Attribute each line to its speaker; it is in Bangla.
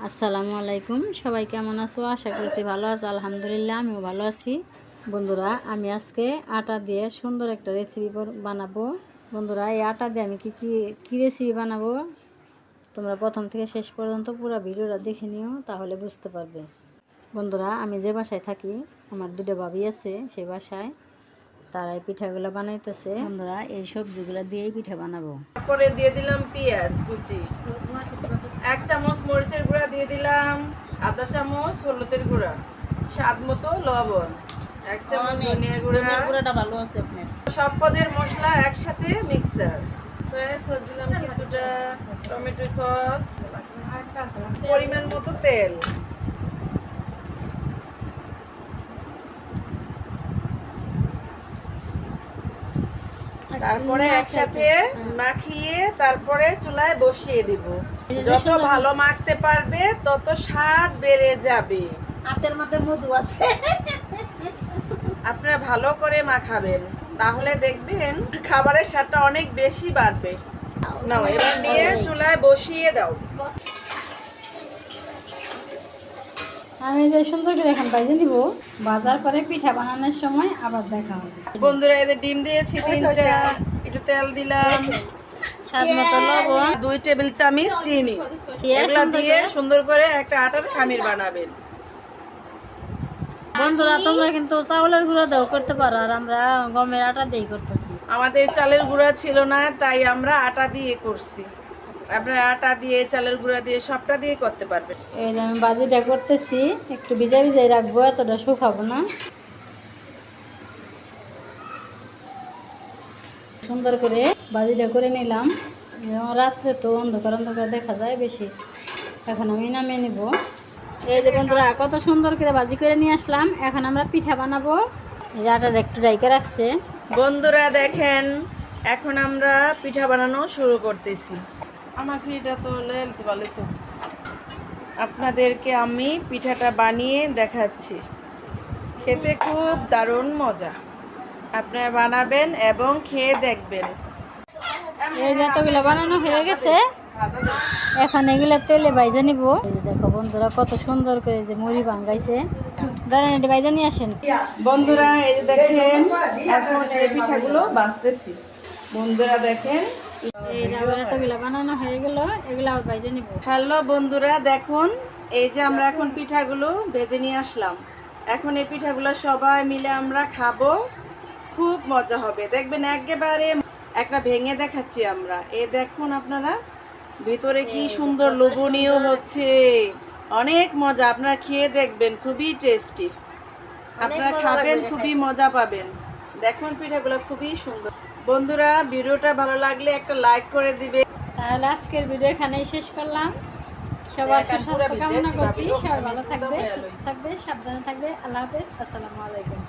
Speaker 1: আসসালামু আলাইকুম। সবাই কেমন আছো? আশা করছি ভালো আছো। আলহামদুলিল্লাহ আমিও ভালো আছি। বন্ধুরা, আমি আজকে আটা দিয়ে সুন্দর একটা রেসিপি বানাবো। বন্ধুরা, এই আটা দিয়ে আমি কি রেসিপি বানাবো তোমরা প্রথম থেকে শেষ পর্যন্ত পুরো ভিডিওটা দেখে নিও, তাহলে বুঝতে পারবে। বন্ধুরা, আমি যে বাসায় থাকি, আমার দুটো ভাবি আছে সেই বাসায়, তারা এই পিঠাগুলো বানাইতেছে। বন্ধুরা, এই সবজিগুলো দিয়েই পিঠা বানাবো।
Speaker 2: তারপরে দিয়ে দিলাম পেঁয়াজ কুচি, 1 চামচ মরিচের গুঁড়া দিয়ে দিলাম, আধা চামচ হলুদের গুঁড়া, স্বাদ মতো লবণ, 1 চামচ ধনিয়া গুঁড়াটা ভালো আছে আপনার। সব পদের মশলা একসাথে মিক্সার। সয়া সস দিলাম কিছুটা, টমেটো সস, পরিমাণ মতো তেল। তারপরে একসাথে মাখিয়ে তারপরে চুলায় বসিয়ে দিব। যত ভালো মাখতে পারবে তত স্বাদ বেড়ে যাবে।
Speaker 1: হাতের মধ্যে মধু আছে।
Speaker 2: আপনারা ভালো করে মাখাবেন, তাহলে দেখবেন খাবারের স্বাদটা অনেক বেশি বাড়বে। নাও, এবার নিয়ে চুলায় বসিয়ে দাও।
Speaker 1: আমি যে সুন্দর করে এখন ভেজে নিব, বাজার করে পিঠা বানানোর সময় আবার দেখা হবে।
Speaker 2: বন্ধুরা, এদের ডিম দিয়েছি 3টা, একটু তেল দিলাম,
Speaker 1: স্বাদ মতো লবণ,
Speaker 2: 2 টেবিল চামচ চিনি। এগুলা দিয়ে সুন্দর করে একটা আটার খামির বানাবেন।
Speaker 1: বন্ধুরা, তোমরা কিন্তু চাউলের গুঁড়ো দাও করতে পারো, আর আমরা গমের আটা দিয়ে করতেছি।
Speaker 2: আমাদের চালের গুঁড়া ছিল না, তাই আমরা আটা দিয়ে করছি। আপনারা আটা দিয়ে, চালের গুঁড়া দিয়ে, সবটা দিয়ে করতে পারবেন।
Speaker 1: এই যে আমি বাজিটা করতেছি, একটু ভিজাই ভিজাই রাখবো, এতটা শুকাবো না। সুন্দর করে বাজিটা করে নিলাম। রাত্রে তো অন্ধকার অন্ধকার দেখা যায় বেশি। এখন আমি নামিয়ে নিব। এই যে বন্ধুরা, কত সুন্দর করে ভাজি করে নিয়ে আসলাম। এখন আমরা পিঠা বানাবো। এই আটাটা একটু ডাইকে রাখছে।
Speaker 2: বন্ধুরা দেখেন, এখন আমরা পিঠা বানানো শুরু করতেছি। আমার পিঠা তো লেলতে ভালো তো। আপনাদেরকে আমি পিঠাটা বানিয়ে দেখাচ্ছি। খেতে খুব দারুণ মজা। আপনারা বানাবেন এবং খেয়ে দেখবেন।
Speaker 1: এই যতগুলো বানানো হয়ে গেছে, এখন এগুলো তেলে ভাইজা নিব। এই যে দেখো বন্ধুরা, কত সুন্দর করে যে মুড়ি ভাঙ্গাইছে। দাঁড়ান, এটি ভাইজা নিয়ে আসেন।
Speaker 2: বন্ধুরা, এই যে দেখেন, এখন এই পিঠাগুলো বাছতেছি। বন্ধুরা দেখেন,
Speaker 1: এই যে আবার এতগুলো বানানো হয়ে গেল, এগুলো আবার ভাইজা নিব।
Speaker 2: হ্যালো বন্ধুরা, দেখুন এই যে আমরা এখন পিঠাগুলো ভেজে নিয়ে আসলাম। এখন এই পিঠাগুলো সবাই মিলে আমরা খাবো, খুব মজা হবে। দেখবেন একেবারে একটা ভেঙে দেখাচ্ছি আমরা। এই দেখুন আপনারা, ভিতরে কি সুন্দর লোভনীয় হচ্ছে, অনেক মজা। আপনারা খেয়ে দেখবেন, খুবই টেস্টি। আপনারা খাবেন, খুবই মজা পাবেন। দেখুন পিঠাগুলো খুবই সুন্দর। বন্ধুরা, ভিডিওটা ভালো লাগলে একটা লাইক করে দিবে।
Speaker 1: তাহলে আজকের ভিডিও এখানেই শেষ করলাম। সবার সুস্বাস্থ্য কামনা করছি। সবাই ভালো থাকবে, সুস্থ থাকবে, সাবধানে থাকবে। আল্লাহ হাফেজ। আসসালামু আলাইকুম।